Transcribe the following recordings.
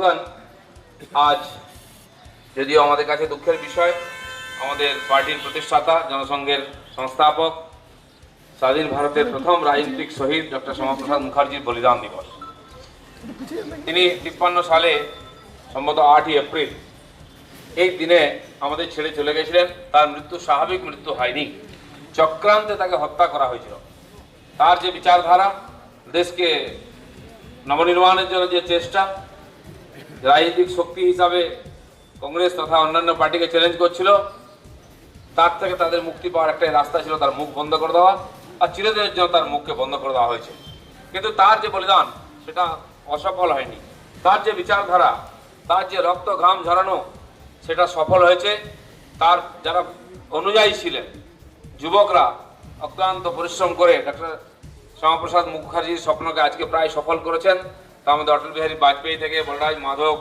বন্ধুগণ, আজ যদিও আমাদের কাছে দুঃখের বিষয়, আমাদের পার্টির প্রতিষ্ঠাতা, জনসংঘের সংস্থাপক, স্বাধীন ভারতের প্রথম রাজনৈতিক শহীদ ডক্টর শ্যামাপ্রসাদ মুখার্জির বলিদান দিবস। তিনি 53 সালে সম্ভবত 8ই এপ্রিল এই দিনে আমাদের ছেড়ে চলে গেছিলেন। তার মৃত্যু স্বাভাবিক মৃত্যু হয়নি, চক্রান্তে তাকে হত্যা করা হয়েছিল। তার যে বিচারধারা, দেশকে নবনির্মাণের জন্য যে চেষ্টা, রাজনৈতিক শক্তি হিসাবে কংগ্রেস তথা অন্যান্য পার্টিকে চ্যালেঞ্জ করছিল, তার থেকে তাদের মুক্তি পাওয়ার একটাই রাস্তা ছিল তার মুখ বন্ধ করে দেওয়া, আর চিরদিনের জন্য তার মুখকে বন্ধ করে দেওয়া হয়েছে। কিন্তু তার যে বলিদান সেটা অসফল হয়নি। তার যে বিচারধারা, তার যে রক্ত ঘাম ঝরানো, সেটা সফল হয়েছে। তার যারা অনুযায়ী ছিলেন যুবকরা অক্লান্ত পরিশ্রম করে ডক্টর শ্যামাপ্রসাদ মুখার্জির স্বপ্নকে আজকে প্রায় সফল করেছেন। তার মধ্যে অটল বিহারী বাজপেয়ী থেকে বলরাজ মাধব,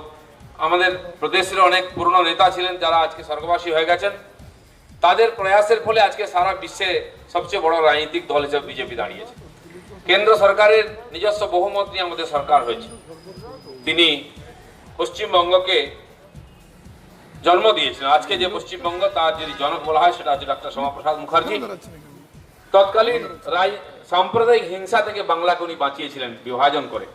আমাদের প্রদেশের অনেক পুরনো নেতা ছিলেন যারা আজকে স্বর্গবাসী হয়ে গেছেন। তাদের প্রয়াসের ফলে আজকে সারা বিশ্বে সবচেয়ে বড় রাজনৈতিক দল হিসেবে বিজেপি দাঁড়িয়েছে। কেন্দ্র সরকারের নিজস্ব বহুমত নিয়ে আমাদের সরকার হয়েছে। তিনি পশ্চিমবঙ্গকে জন্ম দিয়েছিলেন। আজকে যে পশ্চিমবঙ্গ, তার যদি জনক বলা হয় সেটা হচ্ছে ডক্টর শ্যামাপ্রসাদ মুখার্জি। তৎকালীন সাম্প্রদায়িক হিংসা থেকে বাংলাকে উনি বাঁচিয়েছিলেন বিভাজন করে।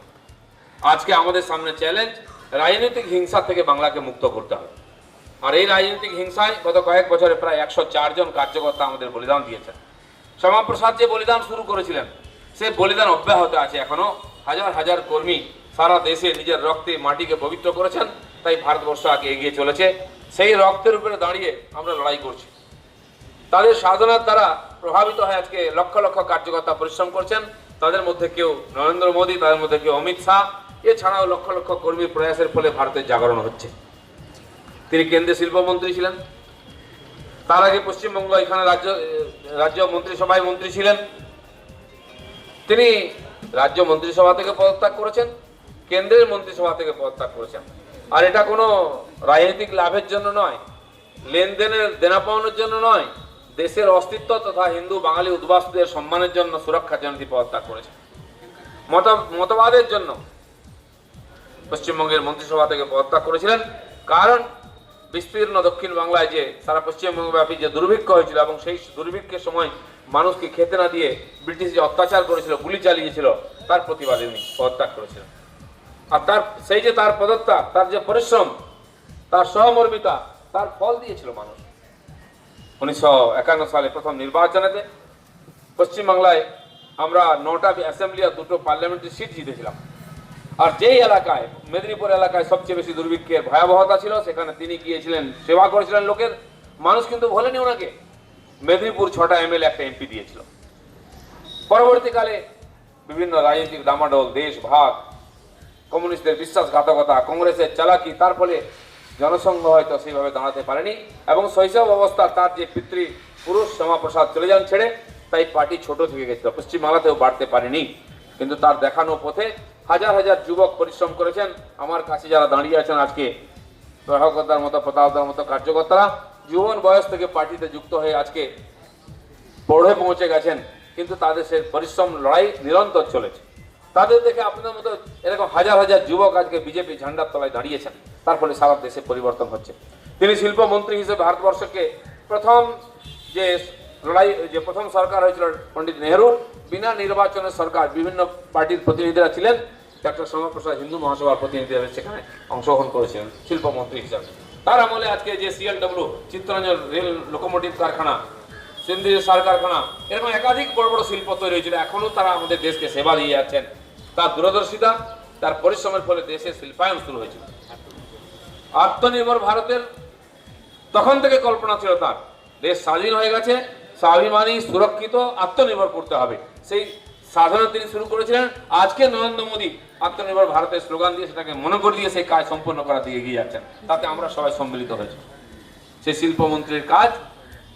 আজকে আমাদের সামনে চ্যালেঞ্জ, রাজনৈতিক হিংসা থেকে বাংলাকে মুক্ত করতে হবে। আর এই রাজনৈতিক হিংসায় গত কয়েক বছরে প্রায় 104 জন কার্যকর্তা আমাদের বলিদান দিয়েছেন। শ্যামাপ্রসাদ যে বলিদান শুরু করেছিলেন, সে বলিদান অব্যাহত আছে। এখনো হাজার হাজার কর্মী সারা দেশে নিজের রক্তে মাটিকে পবিত্র করেছেন। তাই ভারতবর্ষ আগে এগিয়ে চলেছে। সেই রক্তের উপরে দাঁড়িয়ে আমরা লড়াই করছি। তাদের সাধনার দ্বারা প্রভাবিত হয়ে আজকে লক্ষ লক্ষ কার্যকর্তা পরিশ্রম করছেন। তাদের মধ্যে কেউ নরেন্দ্র মোদী, তাদের মধ্যে কেউ অমিত শাহ, এছাড়াও লক্ষ লক্ষ কর্মীর প্রয়াসের ফলে ভারতের জাগরণ হচ্ছে। তিনি কেন্দ্রীয় শিল্পমন্ত্রী ছিলেন। তার আগে পশ্চিমবঙ্গ এখানে রাজ্য মন্ত্রিসভায় মন্ত্রী ছিলেন। তিনি রাজ্য মন্ত্রিসভা থেকে পদত্যাগ করেছেন, কেন্দ্রের মন্ত্রিসভা থেকে পদত্যাগ করেছেন। আর এটা কোনো রাজনৈতিক লাভের জন্য নয়, লেনদেনের দেনা পাওয়ানোর জন্য নয়, দেশের অস্তিত্ব তথা হিন্দু বাঙালি উদ্বাস্তুদের সম্মানের জন্য, সুরক্ষার জন্য তিনি পদত্যাগ করেছেন। মতবাদের জন্য পশ্চিমবঙ্গের মন্ত্রিসভা থেকে পদত্যাগ করেছিলেন। কারণ বিস্তীর্ণ দক্ষিণ বাংলায় যে সারা পশ্চিমবঙ্গব্যাপী যে দুর্ভিক্ষ হয়েছিল, এবং সেই দুর্ভিক্ষের সময় মানুষকে খেতে না দিয়ে ব্রিটিশ যে অত্যাচার করেছিল, গুলি চালিয়েছিল, তার প্রতিবাদে উনি পদত্যাগ করেছিলেন। আর তার সেই যে তার পদত্যাগ, তার যে পরিশ্রম, তার সহমর্মিতা, তার ফল দিয়েছিল মানুষ। 1951 সালে প্রথম নির্বাচনেতে পশ্চিমবাংলায় আমরা 9টা অ্যাসেম্বলি আর 2টো পার্লামেন্টারি সিট জিতেছিলাম। আর যেই এলাকায়, মেদিনীপুর এলাকায় সবচেয়ে বেশি দুর্ভিক্ষের ভয়াবহতা ছিল, সেখানে তিনি গিয়েছিলেন, সেবা করেছিলেন লোকের। মানুষ কিন্তু ভোলেনি ওনাকে। মেদিনীপুর 6টা এমএলএ, একটা এমপি দিয়েছিল। পরবর্তীকালে বিভিন্ন রাজনৈতিক ডামাডোল, দেশ ভাগ, কমিউনিস্টদের বিশ্বাসঘাতকতা, কংগ্রেসের চালাকি, তার ফলে জনসংঘ হয়তো সেইভাবে দাঁড়াতে পারেনি। এবং শৈশব অবস্থা তার যে পিতৃপুরুষ শ্যামাপ্রসাদ চলে যান ছেড়ে, তাই পার্টি ছোট থেকে গেছিল, পশ্চিমবাংলাতেও বাড়তে পারেনি। কিন্তু তার দেখানো পথে হাজার হাজার যুবক পরিশ্রম করেছেন। আমার কাছে যারা দাঁড়িয়ে আছেন আজকে, প্রভাকরদার মতো, প্রতাপদার মতো কার্যকর্তারা যৌবন বয়স থেকে পার্টিতে যুক্ত হয়ে আজকে পৌঁছে পৌঁছে গেছেন। কিন্তু তাদের সে পরিশ্রম, লড়াই নিরন্তর চলেছে। তাদের দেখে আপনাদের মতো এরকম হাজার হাজার যুবক আজকে বিজেপি ঝান্ডার তলায় দাঁড়িয়েছেন। তার ফলে সারা দেশে পরিবর্তন হচ্ছে। তিনি শিল্পমন্ত্রী হিসেবে ভারতবর্ষকে প্রথম যে লড়াই, যে প্রথম সরকার হয়েছিল পণ্ডিত নেহরুর, বিনা নির্বাচনের সরকার, বিভিন্ন পার্টির প্রতিনিধিরা ছিলেন। ডক্টর শ্যামাপ্রসাদ হিন্দু মহাসভার প্রতিনিধিরা সেখানে অংশগ্রহণ করেছিলেন শিল্পমন্ত্রী হিসাবে। তার আমলে আজকে যে CLW, চিত্তরঞ্জন রেল লোকোমোটিভ কারখানা, কেন্দ্রীয় সার কারখানা, এরকম একাধিক বড় বড় শিল্প তৈরি হয়েছিল। এখনো তারা আমাদের দেশকে সেবা দিয়ে যাচ্ছেন। তার দূরদর্শিতা, তার পরিশ্রমের ফলে দেশের শিল্পায়ন শুরু হয়েছিল। আত্মনির্ভর ভারতের তখন থেকে কল্পনা ছিল তার। দেশ স্বাধীন হয়ে গেছে, স্বাভিমানী, সুরক্ষিত, আত্মনির্ভর করতে হবে। সেই সাধনা তিনি শুরু করেছিলেন। আজকে নরেন্দ্র মোদী আত্মনির্ভর ভারতের স্লোগান দিয়ে সেটাকে মনে করে দিয়ে সেই কাজ সম্পন্ন করার দিকে এগিয়ে যাচ্ছেন। তাতে আমরা সবাই সম্মিলিত হয়েছি। সেই শিল্পমন্ত্রীর কাজ,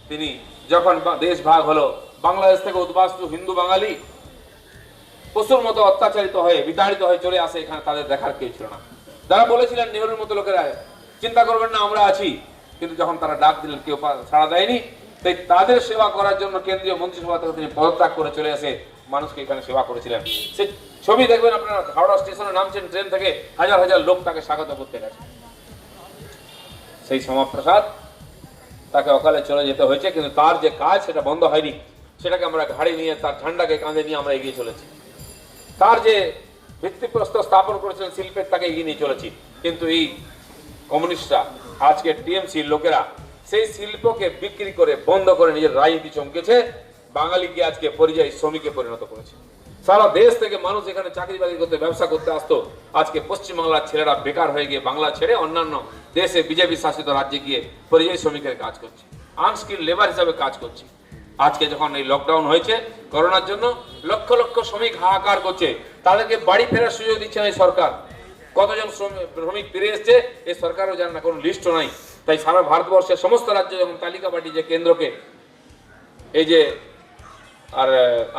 তিনি যখন দেশ ভাগ হলো, বাংলাদেশ থেকে উদ্বাস্তু হিন্দু বাঙালি পশুর মতো অত্যাচারিত হয়ে, বিতাড়িত হয়ে চলে আসে এখানে, তাদের দেখার কেউ ছিল না। যারা বলেছিলেন নেহরুর মতো লোকেরা, চিন্তা করবেন না, আমরা আছি, কিন্তু যখন তারা ডাক দিলেন কেউ সাড়া দেয়নি। তাই তাদের সেবা করার জন্য কেন্দ্রীয় মন্ত্রিসভা থেকে তিনি পদত্যাগ করে চলে আসে মানুষকে এখানে সেবা করেছিলেন। সে ছবি দেখবেন আপনারা, হাওড়া স্টেশনে নামছেন ট্রেন থেকে, হাজার হাজার লোক তাকে স্বাগত করতে গেছে। সেই শ্যামাপ্রসাদ তাকে অকালে চলে যেতে হয়েছে, কিন্তু তার যে কাজ সেটা বন্ধ হয়নি। সেটাকে আমরা ঘাড়ে নিয়ে, তার ঝান্ডাকে কাঁধে নিয়ে আমরা এগিয়ে চলেছি। তার যে ভিত্তিপ্রস্তর স্থাপন করেছিলেন শিল্পের, তাকে এগিয়ে নিয়ে চলেছি। কিন্তু এই কমিউনিস্টরা, আজকে টিএমসির লোকেরা সেই শিল্পকে বিক্রি করে বন্ধ করে নিজের রাজনীতি চমকেছে, বাঙালিকে আজকে পরিযায়ী শ্রমিকে পরিণত করেছে। সারা দেশ থেকে মানুষ এখানে চাকরি বাকরি করতে, ব্যবসা করতে আসতো, আজকে পশ্চিমবাংলার ছেলেরা বেকার হয়ে গিয়ে বাংলা ছেড়ে অন্যান্য দেশে বিজেপি শাসিত রাজ্যে গিয়ে পরিযায়ী শ্রমিকের কাজ করছে, আনস্কিল লেবার হিসাবে কাজ করছে। আজকে যখন এই লকডাউন হয়েছে করোনার জন্য, লক্ষ লক্ষ শ্রমিক হাহাকার করছে, তাদেরকে বাড়ি ফেরার সুযোগ দিচ্ছে না এই সরকার। কতজন শ্রমিক ফিরে এসছে এই সরকারও জানে না, কোনো লিস্টও নাই। তাই সারা ভারতবর্ষের সমস্ত রাজ্য যখন তালিকা পাঠিয়েছে কেন্দ্রকে, এই যে আর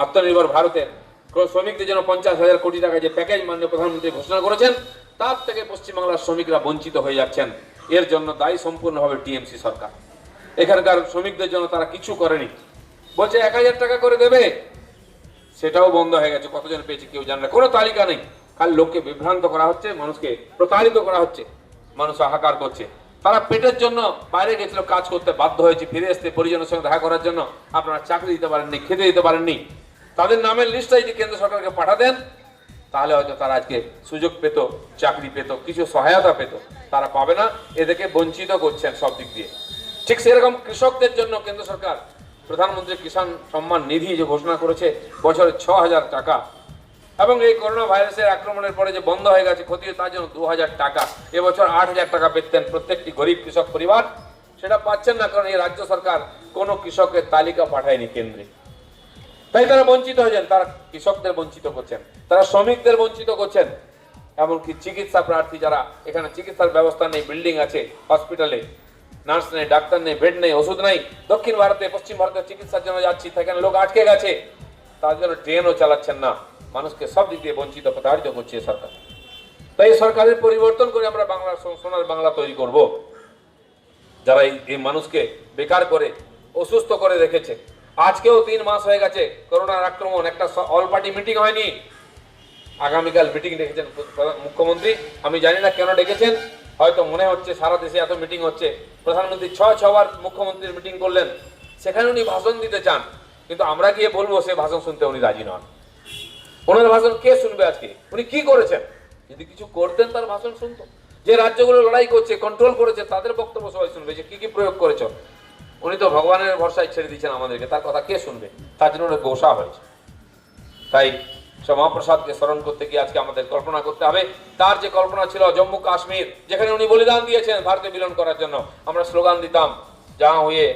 আত্মনির্ভর ভারতের শ্রমিকদের জন্য 50,000 কোটি টাকা যে প্যাকেজ মাননীয় প্রধানমন্ত্রী ঘোষণা করেছেন, তার থেকে পশ্চিমবাংলার শ্রমিকরা বঞ্চিত হয়ে যাচ্ছেন। এর জন্য দায়ী সম্পূর্ণভাবে টিএমসি সরকার। এখানকার শ্রমিকদের জন্য তারা কিছু করেনি। বলছে 1000 টাকা করে দেবে, সেটাও বন্ধ হয়ে গেছে। কতজন পেয়েছে কেউ জানে না, কোনো তালিকা নেই। খালি লোককে বিভ্রান্ত করা হচ্ছে, মানুষকে প্রতারিত করা হচ্ছে, মানুষ হাহাকার করছে। তারা পেটের জন্য বাইরে গেছিল, কাজ করতে বাধ্য হয়েছে, ফিরে আসতে পরিজনের সঙ্গে দেখা করার জন্য আপনারা চাকরি দিতে পারেননি, খেতে দিতে পারেননি। তাদের নামের লিস্টটাই যে কেন্দ্র সরকারকে পাঠাতেন, তাহলে হয়তো তারা আজকে সুযোগ পেত, চাকরি পেত, কিছু সহায়তা পেত। তারা পাবে না, এদেরকে বঞ্চিত করছেন সব দিক দিয়ে। ঠিক সেরকম কৃষকদের জন্য কেন্দ্র সরকার প্রধানমন্ত্রী কিষাণ সম্মান নিধি যে ঘোষণা করেছে, বছরে 6,000 টাকা, এবং এই করোনা ভাইরাসের আক্রমণের পরে যে বন্ধ হয়ে গেছে ক্ষতি, তার জন্য 2,000 টাকা। এবছর 8,000 টাকা পেতেন প্রত্যেকটি গরিব কৃষক পরিবার, সেটা পাচ্ছেন না, কারণ এই রাজ্য সরকার কোনো কৃষকের তালিকা পাঠায়নি কেন্দ্রে। তাই তারা বঞ্চিত হয়েছেন। তারা কৃষকদের বঞ্চিত করছেন, তারা শ্রমিকদের বঞ্চিত করছেন। এমনকি চিকিৎসা প্রার্থী যারা, এখানে চিকিৎসার ব্যবস্থা নেই, বিল্ডিং আছে হসপিটালে, নার্স নেই, ডাক্তার নেই, বেড নেই, ওষুধ নেই। দক্ষিণ ভারতে, পশ্চিম ভারতে চিকিৎসার জন্য যাচ্ছি, সেখানে লোক আটকে গেছে, তার জন্য ট্রেনও চালাচ্ছেন না। মানুষকে সব দিক দিয়ে বঞ্চিত, প্রতারিত করছে সরকার। তাই সরকারের পরিবর্তন করে আমরা বাংলা, সোনার বাংলা তৈরি করব। যারা এই মানুষকে বেকার করে, অসুস্থ করে রেখেছে। আজকেও 3 মাস হয়ে গেছে করোনার আক্রমণ, একটা অল পার্টি মিটিং হয়নি। আগামীকাল মিটিং ডেকেছেন মুখ্যমন্ত্রী, আমি জানি না কেন ডেকেছেন। হয়তো মনে হচ্ছে সারা দেশে এত মিটিং হচ্ছে, প্রধানমন্ত্রী 6বার মুখ্যমন্ত্রীর মিটিং করলেন, সেখানে উনি ভাষণ দিতে চান, কিন্তু আমরা গিয়ে বলবো সে ভাষণ শুনতে উনি রাজি নন। ওনার ভাষণ কে শুনবে? আজকে উনি কি করেছেন? যদি কিছু করতেন তার ভাষণ শুনতো। যে রাজ্যগুলো লড়াই করছে, কন্ট্রোল করেছে, তাদের বক্তব্য সবাই শুনবে, যে কি কি প্রয়োগ করেছ। উনি তো ভগবানের ভরসায় ছেড়ে দিচ্ছেন আমাদেরকে, তার কথা কে শুনবে? তার জন্য ওরা গোসা হয়েছে। তাই শ্যামাপ্রসাদকে স্মরণ করতে গিয়ে আজকে আমাদের কল্পনা করতে হবে, তার যে কল্পনা ছিল জম্মু কাশ্মীর, যেখানে উনি বলিদান দিয়েছেন ভারতে বিলীন করার জন্য। আমরা স্লোগান দিতাম, যা হুয়ে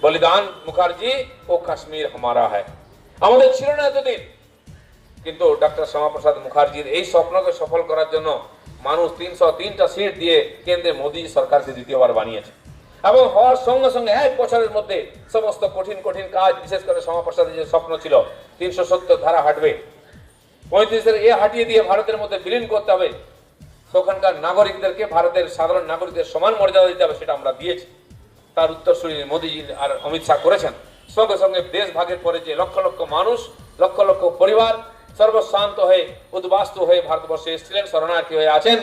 বলিদান মুখার্জি ও কাশ্মীর হামারা হ্যায়। আমাদের ছিল না এতদিন, কিন্তু ডক্টর শ্যামাপ্রসাদ মুখার্জির এই স্বপ্নকে সফল করার জন্য মানুষ 303টা সিট দিয়ে কেন্দ্রে মোদী সরকারকে দ্বিতীয়বার বানিয়েছে। এবং হওয়ার সঙ্গে সঙ্গে 1 বছরের মধ্যে সমস্ত কঠিন কঠিন কাজ, বিশেষ করে শ্যামাপ্রসাদের যে স্বপ্ন ছিল 370 ধারা হাঁটবে, 35-এর হাঁটিয়ে দিয়ে ভারতের মধ্যে বিলীন করতে হবে, সেখানকার নাগরিকদেরকে ভারতের সাধারণ নাগরিকদের সমান মর্যাদা দিতে হবে, সেটা আমরা দিয়েছি। তার উত্তরসূরি মোদীজি আর অমিত শাহ করেছেন। সঙ্গে সঙ্গে দেশ ভাগের পরে যে লক্ষ লক্ষ মানুষ, লক্ষ লক্ষ পরিবার সর্বশান্ত হয়ে, উদ্বাস্তু হয়ে ভারতবর্ষে এসেছিলেন, শরণার্থী হয়ে আছেন,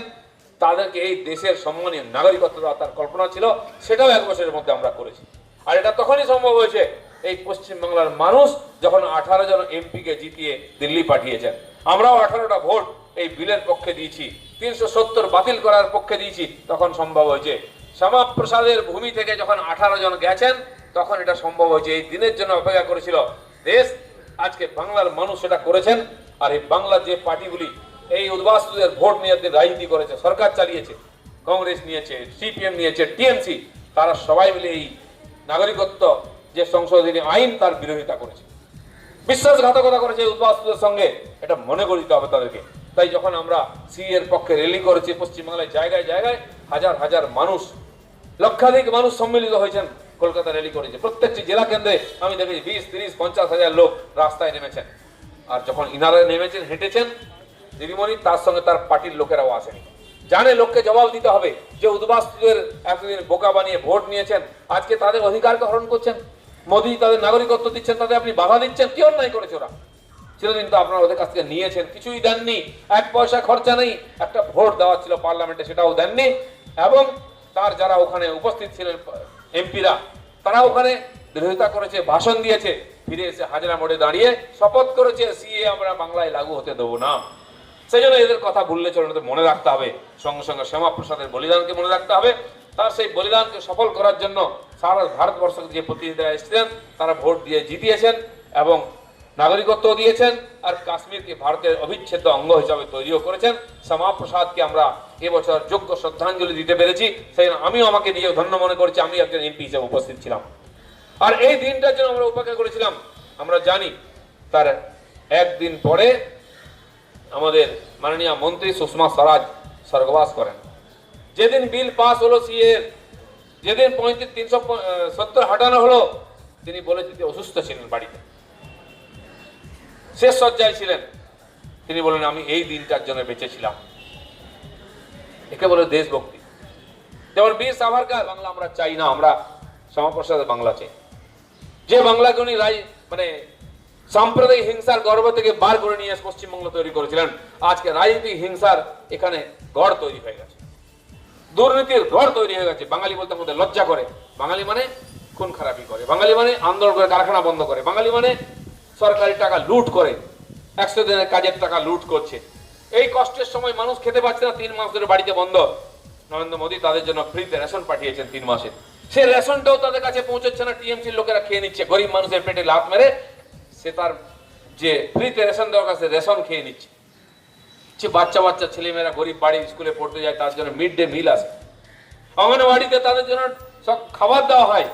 তাদেরকে এই দেশের সম্মানীয় নাগরিকত্ব দেওয়ার তার কল্পনা ছিল, সেটাও 1 বছরের মধ্যে আমরা করেছি। আর এটা তখনই সম্ভব হয়েছে এই পশ্চিমবাংলার মানুষ যখন 18 জন এমপিকে জিতিয়ে দিল্লি পাঠিয়েছেন। আমরাও 18টা ভোট এই বিলের পক্ষে দিয়েছি, 370 বাতিল করার পক্ষে দিয়েছি, তখন সম্ভব হয়েছে। শ্যামাপ্রসাদের ভূমি থেকে যখন 18 জন গেছেন, তখন এটা সম্ভব হয়েছে। এই দিনের জন্য অপেক্ষা করেছিল দেশ, আজকে বাংলার মানুষ সেটা করেছেন। আর এই বাংলার যে পার্টিগুলি এই উদ্বাস্তুদের ভোট নিয়ে রাজনীতি করেছে, সরকার চালিয়েছে, কংগ্রেস নিয়েছে, সিপিএম নিয়েছে, টিএমসি, তারা সবাই মিলে এই নাগরিকত্ব যে সংশোধনী আইন তার বিরোধিতা করেছে, বিশ্বাসঘাতকতা করেছে উদ্বাস্তুদের সঙ্গে, এটা মনে করে দিতে হবে তাদেরকে। তাই যখন আমরা সিএ এর পক্ষে র্যালি করেছি পশ্চিমবাংলায়, জায়গায় জায়গায় হাজার হাজার মানুষ, লক্ষাধিক মানুষ সম্মিলিত হয়েছেন, কলকাতা র্যালি করেছে। প্রত্যেকটি জেলা কেন্দ্রে আমি দেখেছি 20, 30, 50 হাজার লোক রাস্তায় নেমেছেন। আর যখন ইনারা নেমেছেন, হেঁটেছেন, দিদিমণি তার সঙ্গে তার পার্টির লোকেরাও আসেনি। জানে লোককে জবাব দিতে হবে যে উদ্বাস্তুদের এতদিন বোকা বানিয়ে ভোট নিয়েছেন, আজকে তাদের অধিকারকে হরণ করছেন। মোদী তাদের নাগরিকত্ব দিচ্ছেন, তাদের আপনি বাধা দিচ্ছেন? কি অন্যায় করেছে ওরা? চিরদিন তো আপনারা ওদের কাছ থেকে নিয়েছেন, কিছুই দেননি, এক পয়সা খরচা নেই। একটা ভোট দেওয়া ছিল পার্লামেন্টে, সেটাও দেননি। এবং তার যারা ওখানে উপস্থিত ছিলেন এমপিরা, তারা ওখানে বিরোধিতা করেছে, ভাষণ দিয়েছে, ফিরে এসে হাজরা মোড়ে দাঁড়িয়ে শপথ করেছে সিএ আমরা বাংলায় লাগু হতে দেবো না। সেই জন্য এদের কথা ভুললে চলে না, মনে রাখতে হবে। সঙ্গে সঙ্গে শ্যামাপ্রসাদের বলিদানকে মনে রাখতে হবে। তার সেই বলিদানকে সফল করার জন্য সারা ভারতবর্ষ যে প্রতিনিধিরা এসেছিলেন তারা ভোট দিয়ে জিতিয়েছেন এবং নাগরিকত্ব দিয়েছেন, আর কাশ্মীরকে ভারতের অবিচ্ছেদ্য অঙ্গ হিসাবে তৈরিও করেছেন। শ্যামাপ্রসাদকে আমরা এবছর যোগ্য শ্রদ্ধাঞ্জলি দিতে পেরেছি, সেই আমিও আমাকে নিয়ে ধন্য মনে করছি, আমি একজন এমপি হিসেবে উপস্থিত ছিলাম। আর এই দিনটার জন্য আমরা অপেক্ষা করেছিলাম। আমরা জানি তার একদিন পরে আমাদের মাননীয় মন্ত্রী সুষমা স্বরাজ স্বর্গবাস করেন। যেদিন বিল পাস হলো সিএ, যেদিন 370 হাঁটানো হলো, তিনি বলেছেন যে অসুস্থ ছিলেন, বাড়িতে শেষ শয্যায় ছিলেন। তিনি বলেন আমি এই দিনটার জন্য বেঁচেছিলাম। একে বলে দেশভক্তি। যেমন বীর সাভারকার, বাংলা আমরা চাই না, আমরা শ্যামাপ্রসাদের বাংলা চাই। যে বাংলাকে উনি মানে সাম্প্রদায়িক হিংসার গর্ভ থেকে বার করে নিয়ে পশ্চিমবঙ্গ তৈরি করেছিলেন, আজকে রাজনৈতিক হিংসার এখানে গড় তৈরি হয়ে গেছে, দুর্নীতির গড় তৈরি হয়ে গেছে। বাঙালি বলতে আমাদের লজ্জা করে। বাঙালি মানে খুন খারাপি করে, বাঙালি মানে আন্দোলন করে, কারখানা বন্ধ করে, বাঙালি মানে সরকারি টাকা লুট করে, 100 দিনের কাজের টাকা লুট করছে। এই কষ্টের সময় মানুষ খেতে পাচ্ছে না, 3 মাস ধরে বাড়িতে বন্ধ। নরেন্দ্র মোদী তাদের জন্য ফ্রিতে রেশন পাঠিয়েছেন 3 মাসে। সে রেশনটাও তাদের কাছে পৌঁছচ্ছে না, টিএমসির লোকেরা খেয়ে নিচ্ছে। গরিব মানুষের পেটে লাথ মেরে সে তার যে ফ্রিতে রেশন দেওয়ার কাছে রেশন খেয়ে নিচ্ছে। যে বাচ্চা বাচ্চা ছেলেমেয়েরা গরিব বাড়ি স্কুলে পড়তে যায়, তার জন্য মিড ডে মিল আসে, অঙ্গনওয়াড়িতে তাদের জন্য সব খাবার দেওয়া হয়।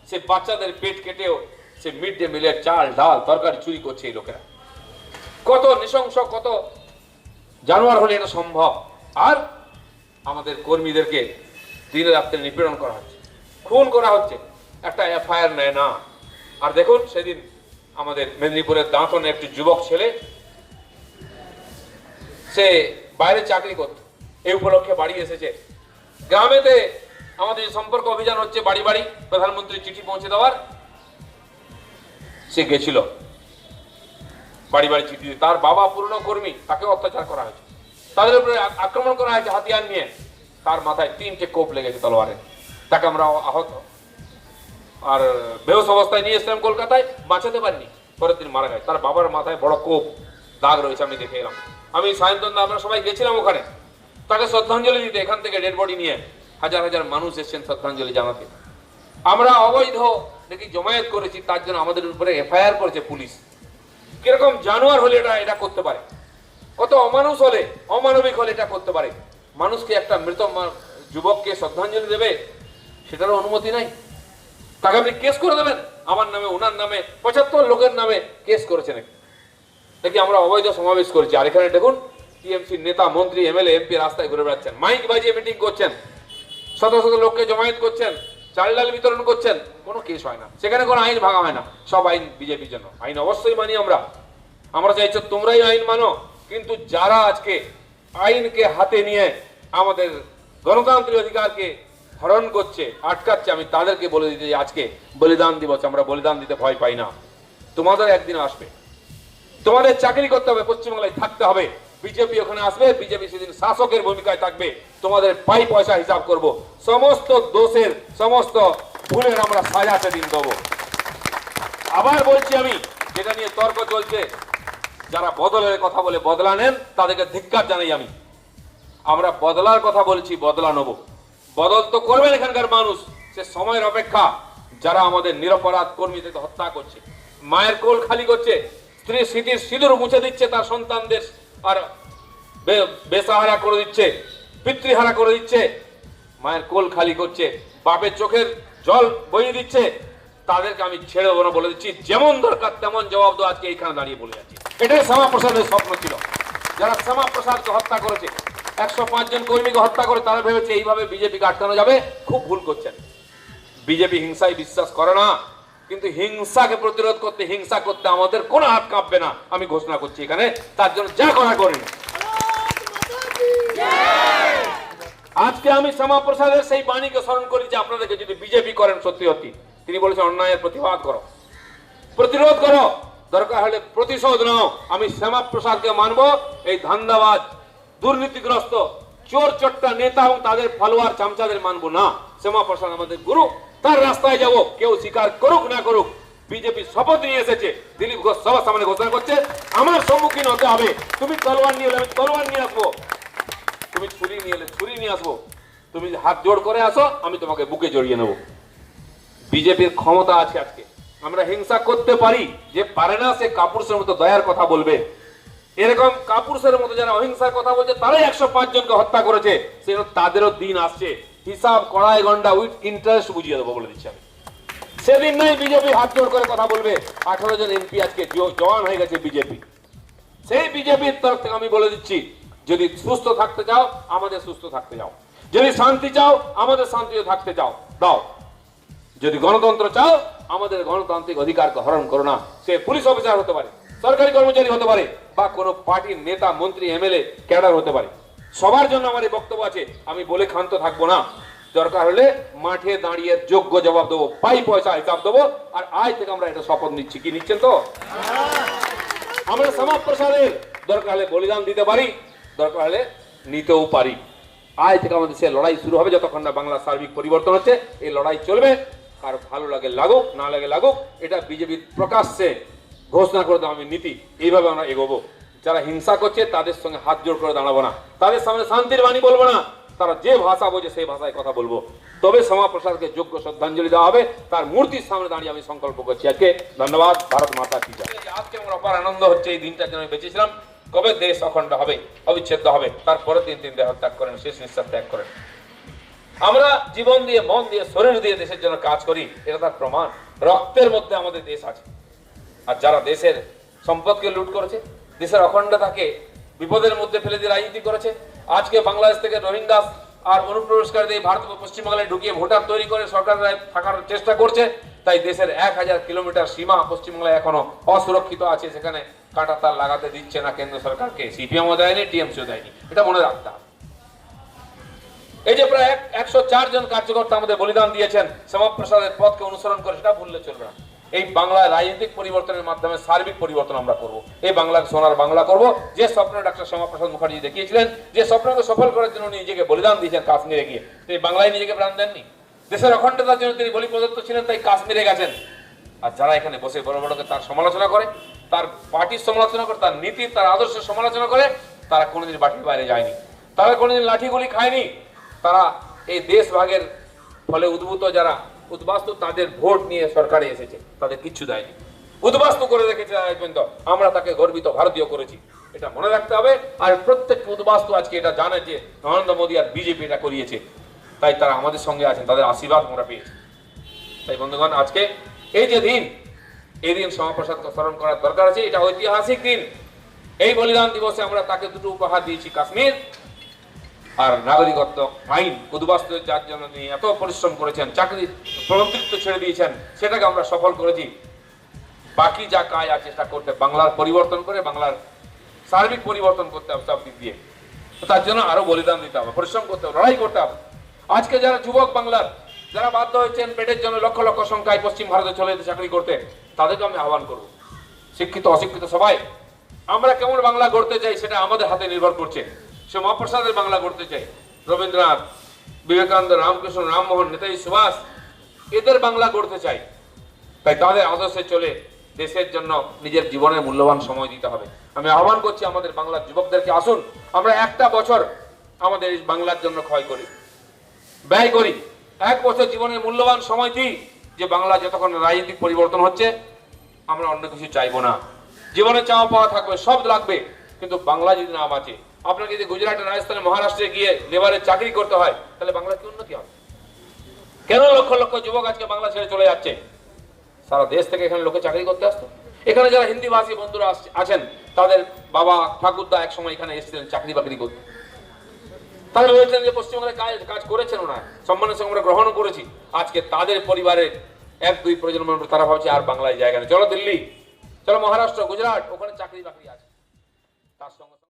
সে বাচ্চাদের পেট কেটেও সে মিড ডে মিলের চাল ডাল তরকারি চুরি করছে এই লোকেরা। কত নৃশংস, কত জানোয়ার হলে এটা সম্ভব? আর আমাদের কর্মীদেরকে দিনে রাত্রে নিপীড়ন করা হচ্ছে, খুন করা হচ্ছে, একটা এফআইআর নেয় না। আর দেখুন সেদিন আমাদের মেদিনীপুরের দাঁতনে একটি যুবক ছেলে, সে বাইরে চাকরি করত, এই উপলক্ষে বাড়ি এসেছে। গ্রামেতে আমাদের সম্পর্ক অভিযান হচ্ছে, বাড়ি বাড়ি প্রধানমন্ত্রী চিঠি পৌঁছে দেওয়ার, সে গেছিল বাড়ি বাড়ি চিঠি। তার বাবা পুরনো কর্মী, তাকে অত্যাচার করা হয়েছে, তাদের উপরে আক্রমণ করা হয়েছে হাতিয়ার নিয়ে। তার মাথায় 3টে কোপ লেগেছে তলোয়ারে। তাকে আমরা আহত আর বেহুশ অবস্থায় নিয়ে এসেছিলাম কলকাতায়, বাঁচাতে পারিনি, পরের দিন মারা গেছে। তার বাবার মাথায় বড় কোপ দাগ রয়েছে, আমি দেখে এলাম। আমি সায়ন্তন, আমরা সবাই গেছিলাম ওখানে তাকে শ্রদ্ধাঞ্জলি দিতে। এখান থেকে ডেড বডি নিয়ে হাজার হাজার মানুষ এসেছেন শ্রদ্ধাঞ্জলি জানাতে। আমরা অবৈধ নাকি জমায়েত করেছি, তার জন্য আমাদের উপরে এফআইআর করেছে পুলিশ। কিরকম জানোয়ার হলে এটা করতে পারে? কত অমানুষ হলে, অমানবিক হলে এটা করতে পারে? মানুষকে, একটা মৃত যুবককে শ্রদ্ধাঞ্জলি দেবে, সেটারও অনুমতি নাই। তাকে আপনি কেস করে দেবেন, আমার নামে, ওনার নামে, 75 লোকের নামে কেস করেছে নাকি আমরা অবৈধ সমাবেশ করেছি। আর এখানে দেখুন টিএমসির নেতা, মন্ত্রী, এমএলএ, এমপি রাস্তায় ঘুরে বেড়াচ্ছেন, মাইক বাজিয়ে মিটিং করছেন, শত শত লোককে জমায়েত করছেন, চাল ডাল বিতরণ করছেন, কোনো কেস হয় না। সেখানে কোনো আইন ভাঙা হয় না, সব আইন বিজেপির জন্য। আইন অবশ্যই মানি আমরা চাইছি তোমরাই আইন মানো। কিন্তু যারা আজকে আইনকে হাতে নিয়ে আমাদের গণতান্ত্রিক অধিকারকে হরণ করছে, আটকাচ্ছে, আমি তাদেরকে বলে দিতে, আজকে বলিদান দিবস, আমরা বলিদান দিতে ভয় পাই না। তোমাদের একদিন আসবে, তোমাদের চাকরি করতে হবে, পশ্চিমবাংলায় থাকতে হবে, বিজেপি ওখানে আসবে, বিজেপি সেদিন শাসকের ভূমিকায় থাকবে, তোমাদের পাই পয়সা হিসাব করব, সমস্ত দোষের, সমস্ত ভুলের আমরা সাজা সেদিন দেবো। আবার বলছি, আমি যেটা নিয়ে তর্ক চলছে, যারা বদলের কথা বলে বদলা নেন, তাদেরকে ধিক্কার জানাই। আমরা বদলার কথা বলছি, বদলা নেব। বদল তো করবেন এখানকার মানুষ, সে সময়ের অপেক্ষা। যারা আমাদের নিরপরাধ কর্মীদেরকে হত্যা করছে, মায়ের কোল খালি করছে, স্ত্রী স্মৃতির সিঁদুর মুছে দিচ্ছে তার সন্তানদের, আর বেসাহারা করে দিচ্ছে, পিতৃহারা করে দিচ্ছে, মায়ের কোল খালি করছে, বাপের চোখের জল বইয়ে দিচ্ছে, তাদেরকে আমি ছেড়ে দেবো না, বলে দিচ্ছি। যেমন দরকার তেমন জবাব দেওয়া আজকে এইখানে দাঁড়িয়ে বলে যাচ্ছি। এটাই শ্যামাপ্রসাদের স্বপ্ন ছিল। যারা শ্যামাপ্রসাদকে হত্যা করেছে, 105 জন কর্মীকে হত্যা করে, তারা ভেবেছে এইভাবে বিজেপিকে আটকানো যাবে। খুব ভুল করছেন। বিজেপি হিংসায় বিশ্বাস করে না, কিন্তু হিংসাকে প্রতিরোধ করতে, হিংসা করতে আমাদের কোনো হাত কাঁপবে না, আমি ঘোষণা করছি এখানে। তার জন্য যা করা করেন। আজকে আমি শ্যামাপ্রসাদের সেই বাণীকে স্মরণ করি যে আপনাদেরকে যদি বিজেপি করেন সত্যি সত্যি, তিনি বলেছেন অন্যায়ের প্রতিবাদ করো, প্রতিরোধ করো, দরকার হলে প্রতিশোধ নাও। আমি শ্যামাপ্রসাদকে মানবো এই ধান্দাবাজ, দুর্নীতিগ্রস্ত, চোর চট্টা নেতা এবং তাদের ফলোয়ার চামচাদের মানবো না। শ্যামাপ্রসাদ আমাদের গুরু, তার রাস্তায় যাব, কেউ স্বীকার করুক না করুক। বিজেপি শপথ নিয়ে এসেছে, দিলীপ ঘোষ সবার সামনে ঘোষণা করছে আমার সম্মুখীন হতে হবে। তুমি তলোয়ার নিয়ে এলে আমি তলোয়ার নিয়ে আসবো, তুমি ছুরি নিয়ে এলে ছুরি নিয়ে আসবো, তুমি হাত জোড় করে আসো আমি তোমাকে বুকে জড়িয়ে নেবো। বিজেপির ক্ষমতা আছে আজকে, আমরা হিংসা করতে পারি, যে পারে না সে কাপুরুষের মতো দয়ার কথা বলবে। এরকম কাপুরুষের মতো যারা অহিংসার কথা বলছে তারাই 105 জনকে হত্যা করেছে, সেজন্য তাদেরও দিন আসছে, হিসাব কড়াই গন্ডা উইথ ইন্টারেস্ট বুঝিয়ে দেবো বলে দিচ্ছি আমি। সেদিন নাই বিজেপি হাত জোড় করে কথা বলবে। 18 জন এমপি আজকে জওয়ান হয়ে গেছে বিজেপি। সেই বিজেপির তরফ থেকে আমি বলে দিচ্ছি, যদি সুস্থ থাকতে চাও আমাদের সুস্থ থাকতে যাও, যদি শান্তি চাও আমাদের শান্তিতে থাকতে চাও দাও, যদি গণতন্ত্র চাও আমাদের গণতান্ত্রিক অধিকারকে হরণ করো না। সে পুলিশ অফিসার হতে পারে, সরকারি কর্মচারী হতে পারে, বা কোনো পার্টির নেতা, মন্ত্রী, এমএলএ, ক্যাডার হতে পারে। সবার জন্য আমার এই বক্তব্য আছে, আমি বলে ক্ষান্ত থাকবো না। দরকার হলে মাঠে দাঁড়িয়ে যোগ্য জবাব দেবো, পাই পয়সা হিসাব দেবো। আর আজ থেকে আমরা এটা শপথ নিচ্ছি, কি নিচ্ছেন তো? আমরা শ্যামাপ্রসাদের দরকার হলে বলিদান দিতে পারি, দরকার হলে নিতেও পারি। আজ থেকে আমাদের সে লড়াই শুরু হবে, যতক্ষণ না বাংলার সার্বিক পরিবর্তন হচ্ছে এই লড়াই চলবে। কারো ভালো লাগে লাগুক, না লাগে লাগুক, এটা বিজেপির প্রকাশ্যে ঘোষণা করে দেওয়া আমি নীতি। এইভাবে আমরা এগোবো। যারা হিংসা করছে তাদের সঙ্গে হাত জোড় করে দাঁড়াবো না, তাদের সামনে শান্তির বাণী বলবো না, তারা যে ভাষা বোঝে সেই ভাষায় কথা বলবো। তবে শ্যামাপ্রসাদকে যোগ্য শ্রদ্ধাঞ্জলি দেওয়া হবে। তার মূর্তির সামনে দাঁড়িয়ে আমি সংকল্প করছি আজকে। ধন্যবাদ। ভারত মাতা কি জয়। আজকে আমার অপার আনন্দ হচ্ছে, এই দিনটার জন্য বেঁচেছিলাম। কবে দেশ অখণ্ড হবে, অবিচ্ছেদ্য হবে, তারপরে তিন দেহ ত্যাগ করেন, শেষ নিঃশ্বাস ত্যাগ করেন। আমরা জীবন দিয়ে, মন দিয়ে, শরীর দিয়ে দেশের জন্য কাজ করি, এটা তার প্রমাণ। রক্তের মধ্যে আমাদের দেশ আছে। আর যারা দেশের সম্পদকে লুট করেছে, দেশের অখণ্ডতাকে বিপদের মধ্যে ফেলে দিয়ে রাজনীতি করেছে, আজকে বাংলাদেশ থেকে রোহিঙ্গা আর অনুপ্রবেশকারীদের ভারত ও পশ্চিমবাংলায় ঢুকিয়ে ভোটার তৈরি করে সরকার থাকার চেষ্টা করছে। তাই দেশের 1000 কিলোমিটার সীমা পশ্চিমবাংলায় এখনো অসুরক্ষিত আছে, সেখানে কাঁটা তার লাগাতে দিচ্ছে না কেন্দ্র সরকারকে। সিপিএমও দেয়নি, টিএমসিও দেয়নি, এটা মনে রাখতে হবে। এই যে প্রায় 104 জন কার্যকর্তা আমাদের বলিদান দিয়েছেন শ্যামাপ্রসাদের পথকে অনুসরণ করে, সেটা ভুললে চলবে না। এই বাংলায় রাজনৈতিক পরিবর্তনের মাধ্যমে সার্বিক পরিবর্তন আমরা করব। এই বাংলাকে সোনার বাংলা করব। যে স্বপ্ন ডক্টর শ্যামাপ্রসাদ মুখার্জি দেখিয়েছিলেন, যে স্বপ্নকে সফল করার জন্য নিজেকে বলিদান দিয়েছেন কাশ্মীরে গিয়ে, তিনি বাংলায় নিজেকে প্রাণ দেননি। দেশের অখণ্ডতার জন্য তিনি বলি প্রদত্ত ছিলেন, তাই কাশ্মীরে গেছেন। আর যারা এখানে বসে বড় বড়কে তার সমালোচনা করে, তার পার্টির সমালোচনা করে, তার নীতি, তার আদর্শের সমালোচনা করে, তারা কোনোদিন বাটির বাইরে যায়নি, তারা কোনোদিন লাঠিগুলি খায়নি। তারা এই দেশ ভাগের ফলে উদ্ভূত যারা উদ্বাস্তু, তাদের ভোট নিয়ে সরকারে এসেছে, তাদের কিচ্ছু দেয়নি, উদ্বাস্তু করে রেখেছে। আমরা তাকে গর্বিত ভারতীয় করেছি, এটা মনে রাখতে হবে। আর প্রত্যেক উদ্বাস্তু আজকে এটা জানে যে নরেন্দ্র মোদী আর বিজেপি এটা করিয়েছে, তাই তারা আমাদের সঙ্গে আছেন, তাদের আশীর্বাদ আমরা পেয়েছি। তাই বন্ধুগণ, আজকে এই যে দিন, এই দিন শ্যামাপ্রসাদকে স্মরণ করার দরকার আছে। এটা ঐতিহাসিক দিন। এই বলিদান দিবসে আমরা তাকে দুটো উপহার দিয়েছি, কাশ্মীর আর নাগরিকত্ব আইন। উদ্বাস্তু যার জন্য তিনি এত পরিশ্রম করেছেন, চাকরি মন্ত্রিত্ব ছেড়ে দিয়েছেন, সেটাকে আমরা সফল করেছি। বাকি যা কাজ আছে সেটা করতে, বাংলার পরিবর্তন করে, বাংলার সার্বিক পরিবর্তন করতে হবে সব দিক দিয়ে। তার জন্য আরো বলিদান দিতে হবে, পরিশ্রম করতে হবে, লড়াই করতে হবে। আজকে যারা যুবক বাংলার, যারা বাধ্য হয়েছেন পেটের জন্য লক্ষ লক্ষ সংখ্যায় পশ্চিম ভারতে চলে যেতে চাকরি করতে, তাদেরকে আমি আহ্বান করব, শিক্ষিত অশিক্ষিত সবাই, আমরা কেমন বাংলা গড়তে চাই সেটা আমাদের হাতে নির্ভর করছে। শ্যামাপ্রসাদের বাংলা গড়তে চাই, রবীন্দ্রনাথ, বিবেকানন্দ, রামকৃষ্ণ, রামমোহন, নেতাজি সুভাষ, এদের বাংলা গড়তে চাই। তাই তাদের আদর্শে চলে দেশের জন্য নিজের জীবনের মূল্যবান সময় দিতে হবে। আমি আহ্বান করছি আমাদের বাংলার যুবকদেরকে, আসুন আমরা একটা বছর আমাদের এই বাংলার জন্য ব্যয় করি। 1 বছর জীবনের মূল্যবান সময় দিই, যে বাংলা যতক্ষণ রাজনৈতিক পরিবর্তন হচ্ছে আমরা অন্য কিছু চাইবো না। জীবনে চাওয়া পাওয়া থাকবে, সব লাগবে, কিন্তু বাংলা যদি না বাঁচে, আপনাকে যদি গুজরাটে, রাজস্থানে, মহারাষ্ট্রে গিয়ে লেবারের চাকরি করতে হয়, তাহলে বাংলার কি উন্নতি হবে? কেন লক্ষ লক্ষ যুবক আজকে বাংলা ছেড়ে চলে যাচ্ছে? সারা দেশ থেকে এখানে লোকে চাকরি করতে আসতো। এখানে যারা হিন্দি ভাষী বন্ধুরা আছেন, তাদের বাবা ঠাকুরদা এক সময় এখানে এসেছিলেন চাকরি বাকরি করতে। তারা ভেবেছিলেন যে পশ্চিমবঙ্গে কাজ করেছেন ওনারা, সম্মানের সঙ্গে আমরা গ্রহণ করেছি। আজকে তাদের পরিবারের 1-2 প্রজন্ম তারা ভাবছে আর বাংলায় জায়গা নেই, চলো দিল্লি, চলো মহারাষ্ট্র, গুজরাট, ওখানে চাকরি বাকরি আছে। তার সঙ্গে